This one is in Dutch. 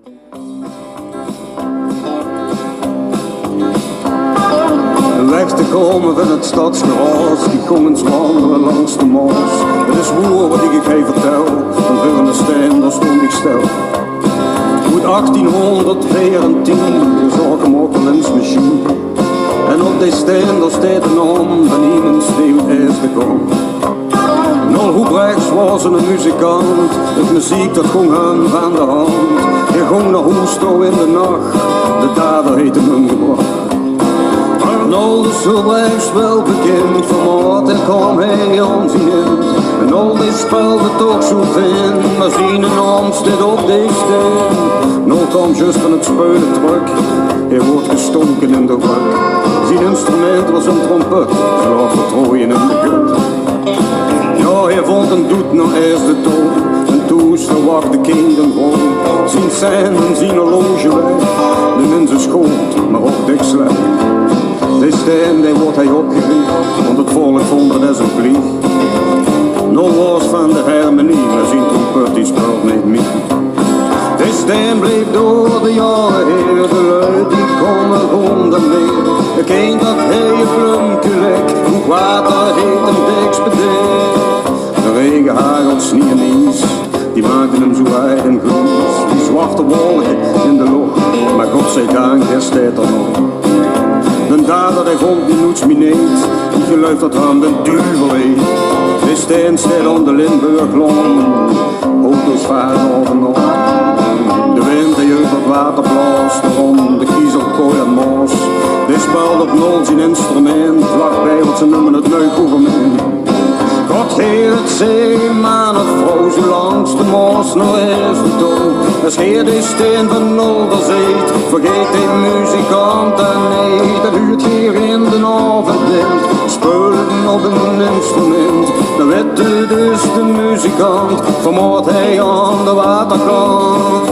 Weg te komen van het stadsgeraas, die kongens wandelen langs de Maas. Het is woer wat ik je vertel, van vullende steen, daar stond ik stil. Goed 1814, je zag hem op een lensmachine. En op die steen, daar staat de naam van iemand die het eerste kwam. Nol Hoebrechts was een muzikant, het muziek dat ging hem van de hand. Hij ging naar Hoesto in de nacht, de dader heette hem gebracht. Arnoldus Hoebrechts wel bekend, vermoord en kwam hij aan zijn eind. En al die speelde toch zo fijn, maar zijn naam staat op die steen. Nou kwam juist van het spelen terug, hij wordt gestonken in de rug. Zijn instrument was een trompet, ze lag vertrooien in de gut. Ja, hij vond een doet naar eerste toon, en toen verwacht de kinderen gewoon. Zijn zijn en zijn horloge weg, de in zijn schoot, maar ook dik slecht. Die steen, die wordt hij opgericht, want het volk vond het als een vlieg. Nog was van de harmonie, maar zijn trompet die speelt niet meer. Die steen bleef door de jaren heen, de lui die komen rond en weer. Ik eend dat hij een plumpje lek, hoe water heet hem diks bedeerd. De regen, hagel, sneeuw en ijs, die maakten hem zo wijd en groes. Die zwarte wolken in de lucht, maar godzijdank, hij staat er nog. De dader die vond die noets me niet, die gelooft dat aan de duivel heet. Die steen staat aan de Limburglaan, auto's varen over en op. De wind die uit het water blaast, rond de kiezelkooi en moos. Die speelt op nul zijn instrument, vlakbij wat ze noemen het Neukoevermin. God heer het zee, man of vrouw, zo langs de Maas nog is de dood. Dus heer die steen van Olderzeet, vergeet die muzikant en nee, dat huurt hier in de avondwind. Spelen op een instrument, dan weet u dus de muzikant, vermoord hij aan de waterkant.